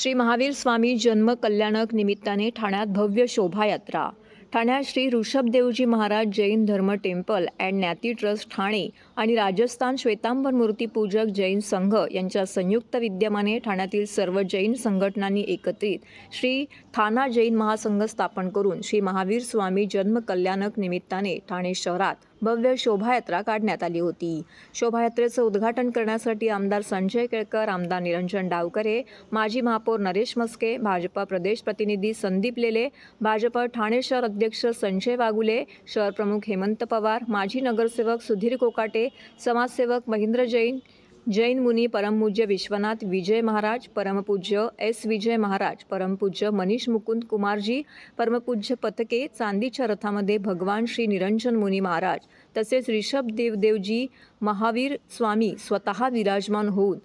श्री महावीर स्वामी जन्म कल्याणक निमित्ताने ठाण्यात भव्य शोभायात्रा। ठाण्यात श्री ऋषभदेवजी महाराज जैन धर्म टेम्पल अँड ज्ञाती ट्रस्ट ठाणे आणि राजस्थान श्वेतांबर मूर्ती पूजक जैन संघ यांच्या संयुक्त विद्यमाने ठाण्यातील सर्व जैन संघटनांनी एकत्रित श्री थाना जैन महासंघ स्थापन करून श्री महावीर स्वामी जन्म कल्याणक निमित्ताने ठाणे शहरात भव्य शोभायात्रा काढण्यात आली होती। शोभायात्रेचं उद्घाटन करण्यासाठी आमदार संजय केळकर, आमदार निरंजन डावकरे, माजी महापौर नरेश मस्के, भाजपा प्रदेश प्रतिनिधी संदीप लेले, भाजपा ठाणे शहर अध्यक्ष संजय वागुले, शहर प्रमुख हेमंत पवार, माजी नगरसेवक सुधीर कोकाटे, समाजसेवक महेंद्र जैन, जैन मुनी परमपूज्य विश्वनाथ विजय महाराज, परमपूज्य एस विजय महाराज, परमपूज्य मनीष मुकुंद कुमारजी, परमपूज्य पथके, चांदीच्या रथामध्ये भगवान श्री निरंजन मुनी महाराज तसेच ऋषभदेवजी महावीर स्वामी स्वतः विराजमान होऊन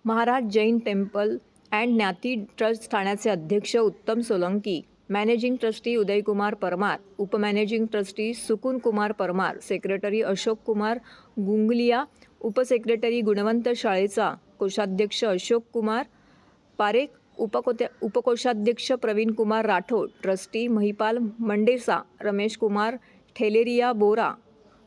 महाराज जैन टेम्पल अँड ज्ञाती ट्रस्ट ठाण्याचे अध्यक्ष उत्तम सोलंकी, मॅनेजिंग ट्रस्टी उदयकुमार परमार, उपमॅनेजिंग ट्रस्टी सुकुन कुमार परमार, सेक्रेटरी अशोक कुमार गुंगलिया, उपसेक्रेटरी गुणवंत शाळेचा, कोषाध्यक्ष अशोक कुमार पारेख, उपकोषाध्यक्ष प्रवीण कुमार राठोड, ट्रस्टी महिपाल मंडेसा, रमेश कुमार ठेलेरिया बोरा,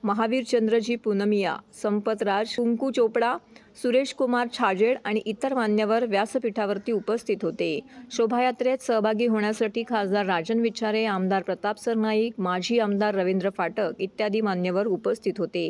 महावीर चंद्रजी पूनमिया, संपतराज कुंकू चोपडा, सुरेश कुमार छाजेड आणि इतर मान्यवर व्यासपीठावरती उपस्थित होते। शोभायात्रेत सहभागी होण्यासाठी खासदार राजन विचारे, आमदार प्रताप सरनाईक, माजी आमदार रवींद्र फाटक इत्यादी मान्यवर उपस्थित होते।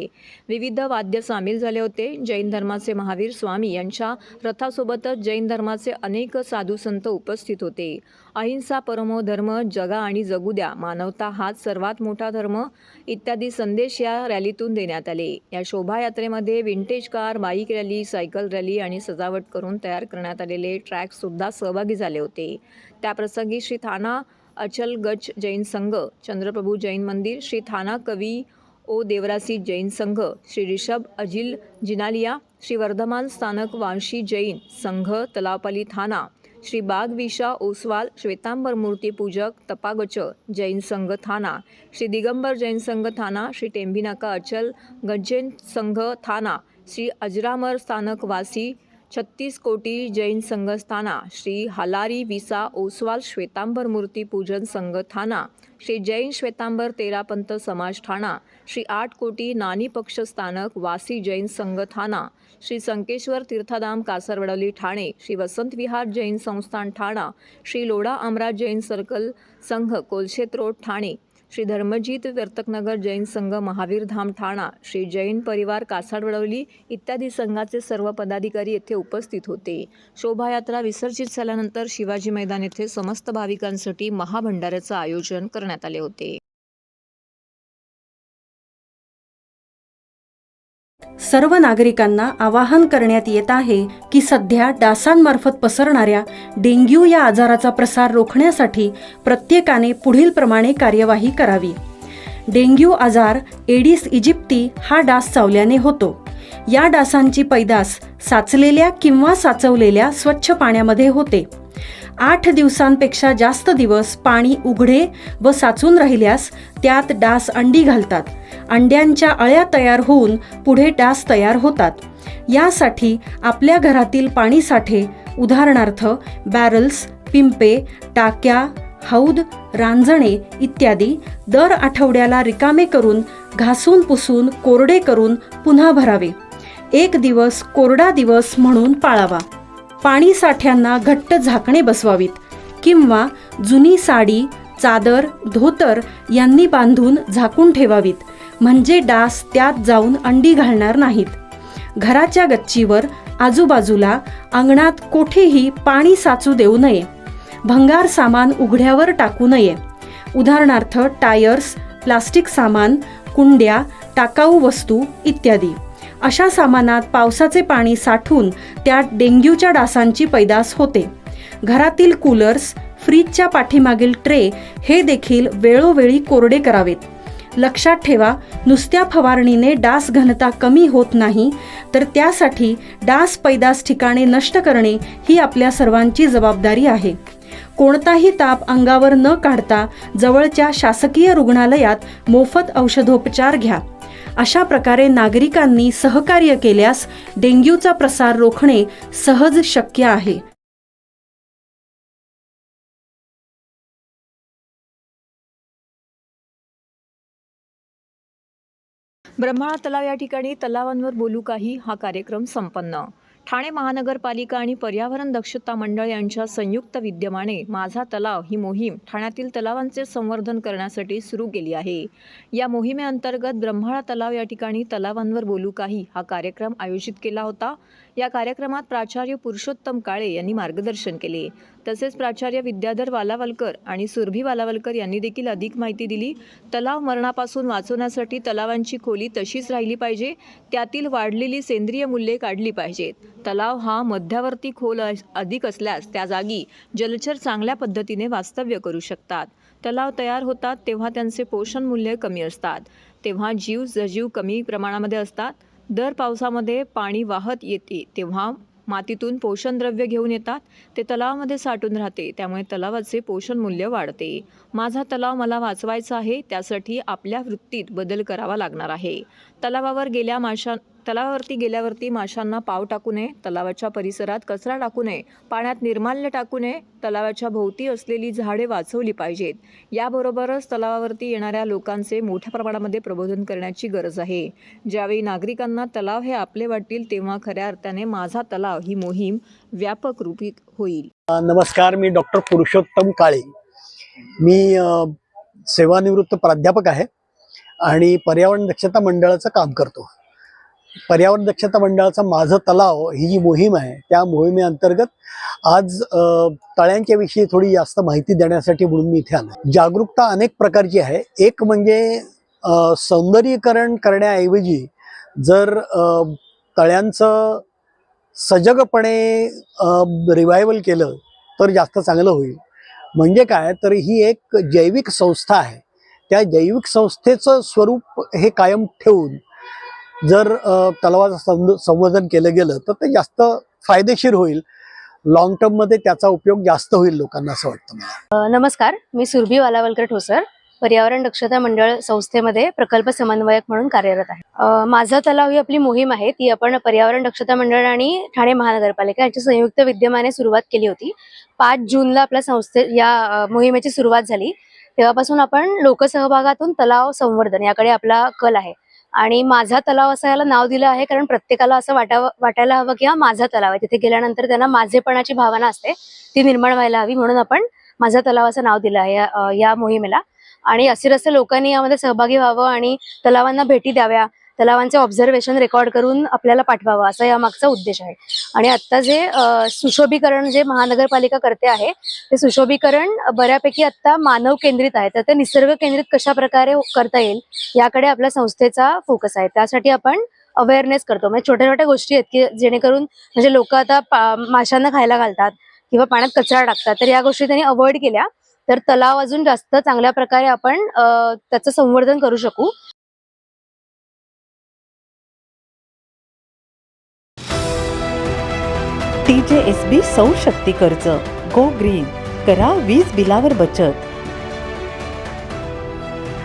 विविध वाद्य सामील झाले होते। जैन धर्माचे महावीर स्वामी यांच्या रथासोबतच जैन धर्माचे अनेक साधू संत उपस्थित होते। अहिंसा परमो धर्म, जगा आणि जगू द्या, मानवता हाच सर्वात मोठा धर्म इत्यादी संदेश या रॅलीतून देण्यात आले। या शोभायात्रेमध्ये vintage car, bike rally, cycle rally आणि सजावट करून तयार करण्यात आलेले ट्रॅक सुद्धा सहभागी झाले होते। त्याप्रसंगी श्री थाना अचल गच जैन संघ, चंद्रप्रभू जैन मंदिर, श्री थाना कवी ओ देवरासी जैन संघ, श्री ऋषभ अजिल जिनालिया, श्री वर्धमान स्थानक वांशी जैन संघ तलावपाली थाना, श्री बाग विशा ओसवाल श्वेतांबर मूर्ती पूजक तपागच जैन संघ थाना, श्री दिगंबर जैन संघ थाना, श्री टेंभिनाका अचल गजैन संघ थाना, श्री अजरामर स्थानक वासी 36 कोटी जैन संघ थाना, श्री हलारी विसा ओसवाल श्वेतांबर मूर्ती पूजन संघ थाना, श्री जैन श्वेतांबर तेरापंथ समाज ठाणा, श्री 8 कोटी नानी पक्ष स्थानक वासी जैन संघ थाना, श्री संकेश्वर तीर्थधाम कासरवडवली ठाणे, श्री वसंत विहार जैन संस्थान ठाणा, श्री लोढा अमराज जैन सर्कल संघ कोलशेत रोड ठाणे, श्री धर्मजीत वर्तकनगर जैन संघ महावीर धाम ठाणा, श्री जैन परिवार कासारवडवली इत्यादी संघाचे सर्व पदाधिकारी येथे उपस्थित होते। शोभायात्रा विसर्जित झाल्यानंतर शिवाजी मैदान येथे समस्त भाविकांसाठी महाभंडाऱ्याचे आयोजन करण्यात आले होते। सर्व नागरिकांना आवाहन करण्यात येत आहे की सध्या डासांमार्फत पसरणाऱ्या डेंग्यू या आजाराचा प्रसार रोखण्यासाठी प्रत्येकाने पुढील प्रमाणे कार्यवाही करावी। डेंग्यू आजार एडिस इजिप्ती हा डास चावल्याने होतो। या डासांची पैदास साचलेल्या किंवा साचवलेल्या स्वच्छ पाण्यामध्ये होते। 8 दिवसांपेक्षा जास्त दिवस पाणी उघडे व साचून राहिल्यास त्यात डास अंडी घालतात। अंड्यांच्या अळ्या तयार होऊन पुढे डास तयार होतात। यासाठी आपल्या घरातील पाणीसाठे उदाहरणार्थ बॅरल्स, पिंपे, टाक्या, हौद, रांजणे इत्यादी दर आठवड्याला रिकामे करून घासून पुसून कोरडे करून पुन्हा भरावे। 1 दिवस कोरडा दिवस म्हणून पाळावा। पाणी साठ्यांना घट्ट झाकणे बसवावीत किंवा जुनी साडी, चादर, धोतर यांनी बांधून झाकून ठेवावीत, म्हणजे डास त्यात जाऊन अंडी घालणार नाहीत। घराच्या गच्चीवर, आजूबाजूला, अंगणात कोठेही पाणी साचू देऊ नये। भंगार सामान उघड्यावर टाकू नये, उदाहरणार्थ टायर्स, प्लास्टिक सामान, कुंड्या, टाकाऊ वस्तू इत्यादी। अशा सामानात पावसाचे पाणी साठून त्यात डेंग्यूच्या डासांची पैदास होते। घरातील कूलर्स, फ्रीजच्या पाठीमागील ट्रे हे देखील वेळोवेळी कोरडे करावेत। लक्षात ठेवा, नुसत्या फवारणीने डास घनता कमी होत नाही, तर त्यासाठी डास पैदास ठिकाणे नष्ट करणे ही आपल्या सर्वांची जबाबदारी आहे। कोणताही ताप अंगावर न काढता जवळच्या शासकीय रुग्णालयात मोफत औषधोपचार घ्या। अशा प्रकारे नागरिकांनी सहकार्य केल्यास डेंग्यूचा प्रसार रोखणे सहज शक्य आहे। ब्रह्माळा तलाव या ठिकाणी तलावांवर बोलू काही हा कार्यक्रम संपन्न. ठाणे महानगरपालिका आणि पर्यावरण दक्षता मंडळ यांच्या संयुक्त विद्यमाने माझा तलाव ही मोहीम ठाण्यातील तलावांचे संवर्धन करण्यासाठी सुरू केली आहे. या मोहिमेअंतर्गत ब्रह्माळा तलाव या ठिकाणी तलावांवर बोलू काही हा कार्यक्रम आयोजित केला होता. या कार्यक्रमात प्राचार्य पुरुषोत्तम काळे यांनी मार्गदर्शन केले. तसेच प्राचार्य विद्याधर वालावलकर आणि सुरभी वालावलकर यांनी देखील अधिक माहिती दिली. तलाव मरणापासून वाचवण्यासाठी तलावांची खोली तशीच राहिली पाहिजे, त्यातील वाढलेली सेंद्रिय मूल्ये काढली पाहिजेत. तलाव हा मध्यावर्ती खोल अधिक असल्यास त्या जागी जलचर चांगल्या पद्धतीने वास्तव्य करू शकतात. तलाव तयार होतात तेव्हा त्यांचे पोषण मूल्य कमी असतात, तेव्हा जीव सजीव कमी प्रमाणामध्ये असतात. दर पावसामध्ये पाणी वाहत येते तेव्हा मातीतून पोषण द्रव्य घेऊन येतात, ते तलावामध्ये साठून राहते, त्यामुळे तलावाचे पोषण मूल्य वाढते. माझा तलाव मला वाचवायचा आहे, त्यासाठी आपल्या वृत्तीत बदल करावा लागणार आहे. तलावावरती गेल्यावरती माशांना पाव टाकू नये, तलावाच्या परिसरात कचरा टाकू नये, पाण्यात निर्माल्य टाकू नये, तलावाच्या भोवती असलेली झाडे वाचवली पाहिजेत. याबरोबरच तलावावरती येणाऱ्या लोकांचे मोठ्या प्रमाणामध्ये प्रबोधन करण्याची गरज आहे. ज्यावेळी नागरिकांना तलाव हे आपले वाटतील तेव्हा खऱ्या अर्थाने माझा तलाव ही मोहीम व्यापक रूपी होईल. नमस्कार, मी डॉक्टर पुरुषोत्तम काळे. मी सेवानिवृत्त प्राध्यापक आहे आणि पर्यावरण दक्षता मंडळाचं काम करतो. पर्यावरण दक्षता मंडळाचा माझं तलाव ही जी मोहीम आहे, त्या मोहिमेअंतर्गत आज तळ्यांच्या विषयी थोडी जास्त माहिती देण्यासाठी म्हणून मी इथे आलो. जागरूकता अनेक प्रकारची आहे. एक म्हणजे सौंदर्यीकरण करण्याऐवजी जर तळ्यांचं सजगपणे रिवायवल केलं तर जास्त चांगलं होईल. म्हणजे काय तर ही एक जैविक संस्था आहे. त्या जैविक संस्थेचं स्वरूप हे कायम ठेवून जर तलावाचं संवर्धन केलं गेलं तर ते जास्त फायदेशीर होईल. लॉंग टर्ममध्ये त्याचा उपयोग जास्त होईल लोकांना, असं वाटतं मला. नमस्कार, मी सुरभी वालावलकर ठोसर, पर्यावरण दक्षता मंडळ संस्थेमध्ये प्रकल्प समन्वयक म्हणून कार्यरत आहे. माझा तलाव ही आपली मोहीम आहे, ती आपण पर्यावरण दक्षता मंडळ आणि ठाणे महानगरपालिका यांच्या संयुक्त विद्यमाने सुरुवात केली होती. 5 जूनला आपल्या या मोहिमेची सुरुवात झाली. तेव्हापासून आपण लोकसहभागातून तलाव संवर्धन याकडे आपला कल आहे. आणि माझा तलाव असं याला नाव दिलं आहे कारण प्रत्येकाला असं वाटायला हवं की हा माझा तलाव आहे. तिथे गेल्यानंतर त्यांना माझेपणाची भावना असते, ती निर्माण व्हायला हवी, म्हणून आपण माझा तलाव असं नाव दिलं आहे या मोहिमेला. आणि असे लोकांनी यामध्ये सहभागी व्हावं आणि तलावांना भेटी द्याव्या, तलावांचे ऑब्झर्वेशन रेकॉर्ड करून आपल्याला पाठवावं, असा या मागचा उद्देश आहे. आणि आता जे सुशोभीकरण जे महानगरपालिका करते आहे, ते सुशोभीकरण बऱ्यापैकी आता मानव केंद्रित आहे. तर ते निसर्ग केंद्रित कशा प्रकारे करता येईल याकडे आपल्या संस्थेचा फोकस आहे. त्यासाठी आपण अवेअरनेस करतो. म्हणजे छोट्या छोट्या गोष्टी आहेत की जेणेकरून म्हणजे लोक आता माशांना खायला घालतात किंवा पाण्यात कचरा टाकतात, तर या गोष्टी त्यांनी अवॉइड केल्या तर तलाव अजून जास्त चांगल्या प्रकारे आपण त्याचं संवर्धन करू शकू. TJSB सौरशक्ती कर्ज, गो ग्रीन, करा वीज बिलावर बचत.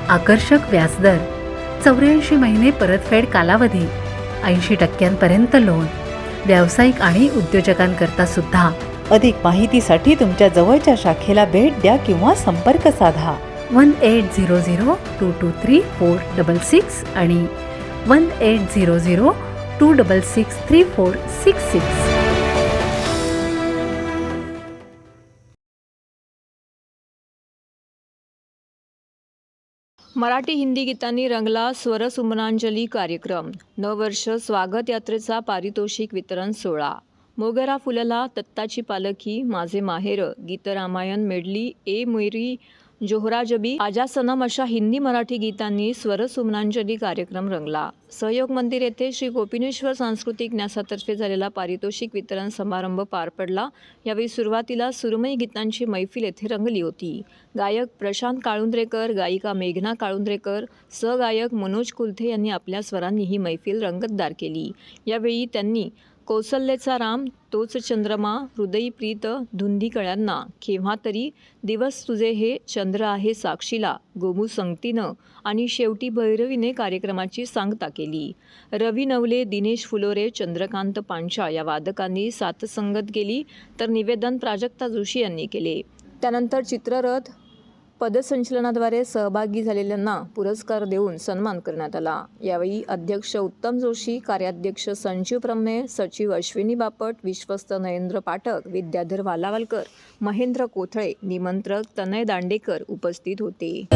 आकर्षक व्याजदर, 84 महिने परतफेड कालावधी, 80% लोन, व्यावसायिक आणि उद्योजकांकरता सुद्धा. अधिक माहितीसाठी तुमच्या जवळच्या शाखेला भेट द्या किंवा संपर्क साधा. 1800-223-466 आणि 1800-266-3466. मराठी हिंदी गीतांनी रंगला स्वरसुमनांजली कार्यक्रम. नववर्ष स्वागत यात्रेचा पारितोषिक वितरण सोहळा. मोगरा फुलला, दत्ताची पालखी, माझे माहेर, गीत रामायण मेडली, ए मोरी जोहरा जबी, आजा सनम अशा हिंदी मराठी गीतांनी स्वरसुमनांजली कार्यक्रम रंगला. सहयोग मंदिर येथे श्री गोपिनेश्वर सांस्कृतिक न्यासातर्फे झालेला पारितोषिक वितरण समारंभ पार पडला. यावेळी सुरुवातीला सुरमई गीतांची मैफिल येथे रंगली होती. गायक प्रशांत काळुंद्रेकर, गायिका मेघना काळुंद्रेकर, सहगायक मनोज कुलथे यांनी आपल्या स्वरांनी ही मैफिल रंगतदार केली. यावेळी त्यांनी कौसल्याचा राम, तोच चंद्रमा, हृदयी प्रीत, धुंदी कळ्यांना, केव्हा तरी, दिवस तुझे हे, चंद्र आहे साक्षीला, गोमू संगतीनं आणि शेवटी भैरवीने कार्यक्रमाची सांगता केली. रवी नवले, दिनेश फुलोरे, चंद्रकांत पांचा या वादकांनी साथसंगत केली, तर निवेदन प्राजक्ता जोशी यांनी केले. त्यानंतर चित्ररथ, पदसंचलनाद्वारे सहभागी झालेल्यांना पुरस्कार देऊन सन्मान करण्यात आला. यावेळी अध्यक्ष उत्तम जोशी, कार्याध्यक्ष संजीव प्रम्हे, सचिव अश्विनी बापट, विश्वस्त नरेंद्र पाठक, विद्याधर वालावलकर, महेंद्र कोथळे, निमंत्रक तनय दांडेकर उपस्थित होते.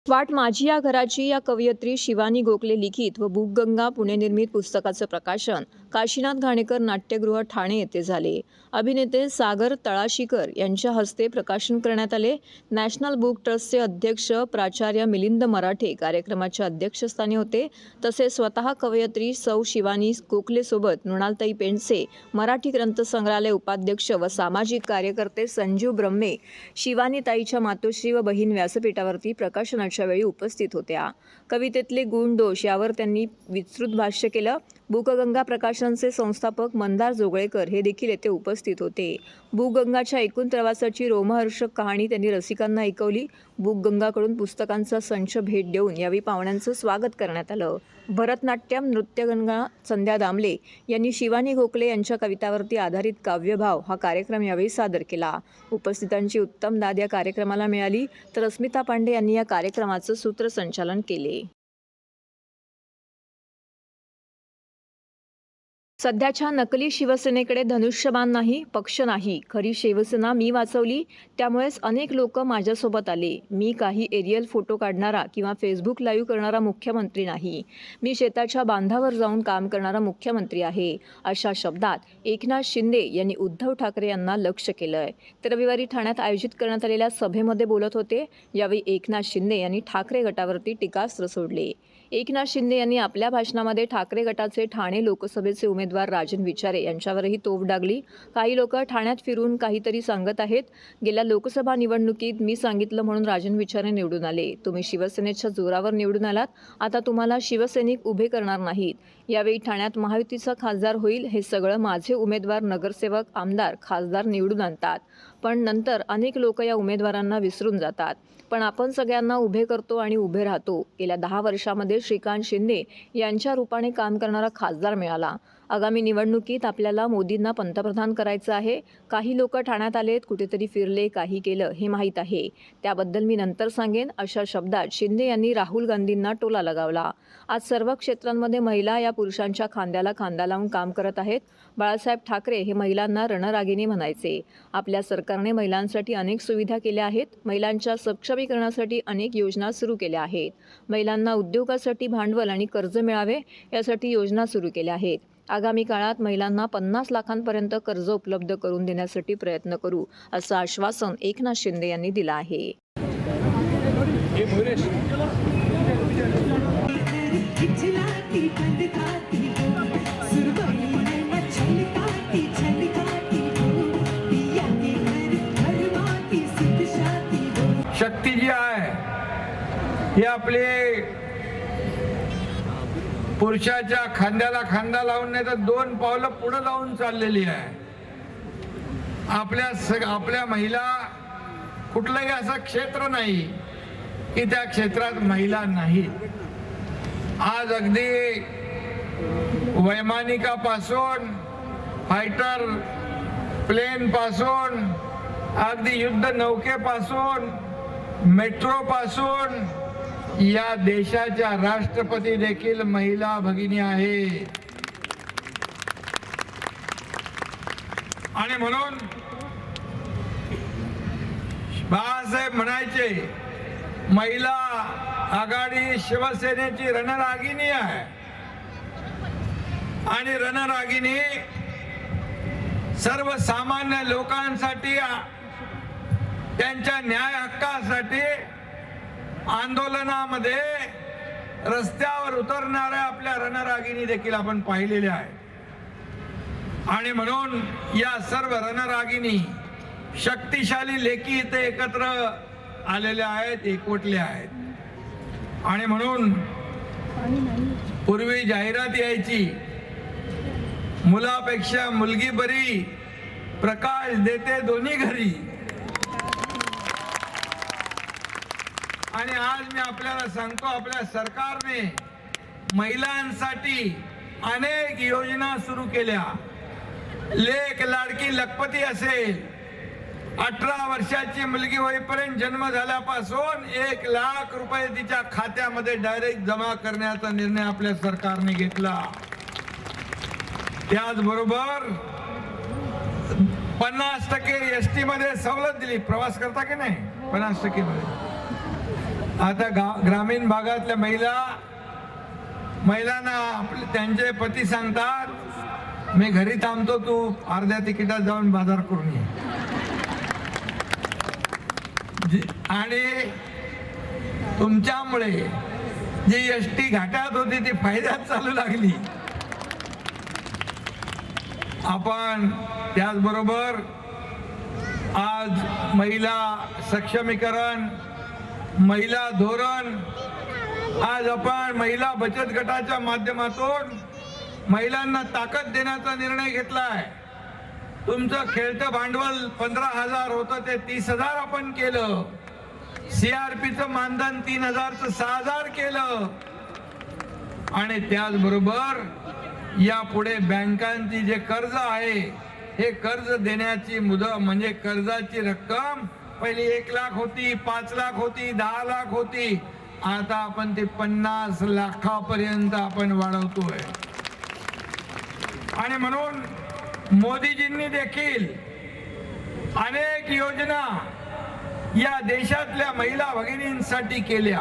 वाट माझी या घराची या कवयित्री शिवानी गोखले लिखित व बुकगंगा पुणे निर्मित पुस्तकाचं प्रकाशन काशीनाथ घाणेकर नाट्यगृह ठाणे येथे झाले. अभिनेते सागर तळाशीकर यांच्या हस्ते प्रकाशन करण्यात आले. नॅशनल बुक ट्रस्टचे अध्यक्ष प्राचार्य मिलिंद मराठे कार्यक्रमाच्या अध्यक्षस्थानी होते. तसेच स्वतः कवयित्री सौ शिवानी गोखलेसोबत मृणालताई पेंडसे, मराठी ग्रंथसंग्रहालय उपाध्यक्ष व सामाजिक कार्यकर्ते संजीव ब्रह्मे, शिवानीताईच्या मातोश्री व बहीण व्यासपीठावरती प्रकाशनाच्या वेळी उपस्थित होत्या. कवितेतले गुण दोष यावर त्यांनी विस्तृत भाष्य केलं. बुकगंगा प्रकाशनचे संस्थापक मंदार जोगळेकर हे देखील येथे उपस्थित होते. बुकगंगाच्या एकूण प्रवासाची रोमहर्षक कहाणी त्यांनी रसिकांना ऐकवली. बुकगंगाकडून पुस्तकांचा संच भेट देऊन यावेळी पाहुण्यांचं स्वागत करण्यात आलं. भरतनाट्यम नृत्यगंगा संध्या दामले यांनी शिवानी गोखले यांच्या कवितावरती आधारित काव्यभाव हा कार्यक्रम यावेळी सादर केला. उपस्थितांची उत्तम दाद या कार्यक्रमाला मिळाली. तर अस्मिता पांडे यांनी या कार्यक्रमाचं सूत्रसंचालन केले. सध्याच्या नकली शिवसेनेकडे धनुष्यबाण नाही, पक्ष नाही. खरी शिवसेना मी वाचवली, त्यामुळेच अनेक लोक माझ्यासोबत आले. मी काही एरियल फोटो काढणारा किंवा फेसबुक लाईव्ह करणारा मुख्यमंत्री नाही. मी शेताच्या बांधावर जाऊन काम करणारा मुख्यमंत्री आहे. अशा शब्दात एकनाथ शिंदे यांनी उद्धव ठाकरे यांना लक्ष्य केलंय. तर रविवारी ठाण्यात आयोजित करण्यात आलेल्या सभेमध्ये बोलत होते. यावेळी एकनाथ शिंदे यांनी ठाकरे गटावरती टीकास्त्र सोडले. एकनाथ शिंदे यांनी आपल्या भाषणामध्ये ठाकरे गटाचे ठाणे लोकसभेचे उमेदवार राजन विचारे यांच्यावरही तोफ डागली. काही लोक ठाण्यात फिरून काहीतरी सांगत आहेत. गेल्या लोकसभा निवडणुकीत मी सांगितलं म्हणून राजन विचारे निवडून आले. तुम्ही शिवसेनेच्या जोरावर निवडून आलात, आता तुम्हाला शिवसैनिक उभे करणार नाहीत. यावेळी ठाण्यात महायुतीचा खासदार होईल हे सगळं माझे उमेदवार, नगरसेवक, आमदार, खासदार निवडून आणतात. पण नंतर अनेक लोक या उमेदवारांना विसरून जातात. पण आपण सगळ्यांना उभे करतो आणि उभे राहतो. गेल्या 10 वर्षामध्ये श्रीकांत शिंदे यांच्या रूपाने काम करणारा खासदार मिळाला. आगामी निवडणुकीत आपल्याला मोदींना पंतप्रधान करायचं आहे. काही लोक ठाण्यात आलेत, कुठेतरी फिरले, काही केलं हे माहीत आहे. त्याबद्दल मी नंतर सांगेन. अशा शब्दात शिंदे यांनी राहुल गांधींना टोला लगावला. आज सर्व क्षेत्रांमध्ये महिला या पुरुषांच्या खांद्याला खांदा लावून काम करत आहेत. बाळासाहेब ठाकरे हे महिलांना रणरागिणी म्हणायचे. आपल्या सरकारने महिलांसाठी अनेक सुविधा केल्या आहेत. महिलांच्या सक्षमीकरणासाठी अनेक योजना सुरू केल्या आहेत. महिलांना उद्योगासाठी भांडवल आणि कर्ज मिळावे यासाठी योजना सुरू केल्या आहेत. आगामी काळात महिलांना 50 लाखांपर्यंत कर्ज उपलब्ध करून देण्यासाठी प्रयत्न करू, असं आश्वासन एकनाथ शिंदे यांनी दिलं आहे. हे आपले पुरुषाच्या खांद्याला खांदा लावून नाही तर 2 पावलं पुढे जाऊन चाललेली आहे. आपल्या महिला कुठलंही असं क्षेत्र नाही की त्या क्षेत्रात महिला नाहीत. आज अगदी वैमानिकापासून फायटर प्लेन पासून अगदी युद्ध नौकेपासून मेट्रो पासून या देशाच्या राष्ट्रपती देखील महिला भगिनी आहे. आणि म्हणून बाळासाहेब म्हणायचे, महिला आघाडी शिवसेनेची रणरागिणी आहे आणि रणरागिणी सर्वसामान्य लोकांसाठी त्यांच्या न्याय हक्कासाठी आंदोलनामध्ये रस्त्यावर उतरणाऱ्या आपल्या रणरागिणी देखील आपण पाहिलेल्या आहेत. आणि म्हणून या सर्व रणरागिणी शक्तिशाली लेखी इथे एकत्र आलेल्या आहेत, एकवटल्या आहेत. आणि म्हणून पूर्वी जाहिरात यायची, मुलापेक्षा मुलगी बरी, प्रकाश देते दोन्ही घरी. आणि आज मी आपल्याला सांगतो, आपल्या सरकारने महिलांसाठी अनेक योजना सुरू केल्या. लेक लाडकी लखपती असेल, 18 वर्षाची मुलगी होईपर्यंत जन्म झाल्यापासून 1 लाख रुपये तिच्या खात्यामध्ये डायरेक्ट जमा करण्याचा निर्णय आपल्या सरकारने घेतला. त्याचबरोबर 50% एसटी मध्ये सवलत दिली. प्रवास करता की नाही 50% मध्ये. आता ग्रामीण भागातल्या महिलांना त्यांचे पती सांगतात, मी घरी थांबतो, तू अर्ध्या तिकिटात जाऊन बाजार करून ये. आणि तुमच्यामुळे जी एसटी घाटात होती ती फायद्यात चालू लागली. आपण त्याचबरोबर आज महिला सक्षमीकरण, महिला धोरण, आज आपण महिला बचत गटाच्या माध्यमातून महिलांना ताकद देण्याचा निर्णय घेतलाय. तुमचं खेळतं भांडवल 15,000 होतं ते 30,000 आपण केलं. CRPचं मानधन 3,000चं 6,000 केलं. आणि त्याचबरोबर यापुढे बँकांची जे कर्ज आहे हे कर्ज देण्याची मुदत म्हणजे कर्जाची रक्कम पहिली 1 लाख होती, 5 लाख होती, 10 लाख होती, आता आपण ते 50 लाखापर्यंत आपण वाढवतोय. आणि म्हणून मोदीजींनी देखील अनेक योजना या देशातल्या महिला भगिनींसाठी केल्या.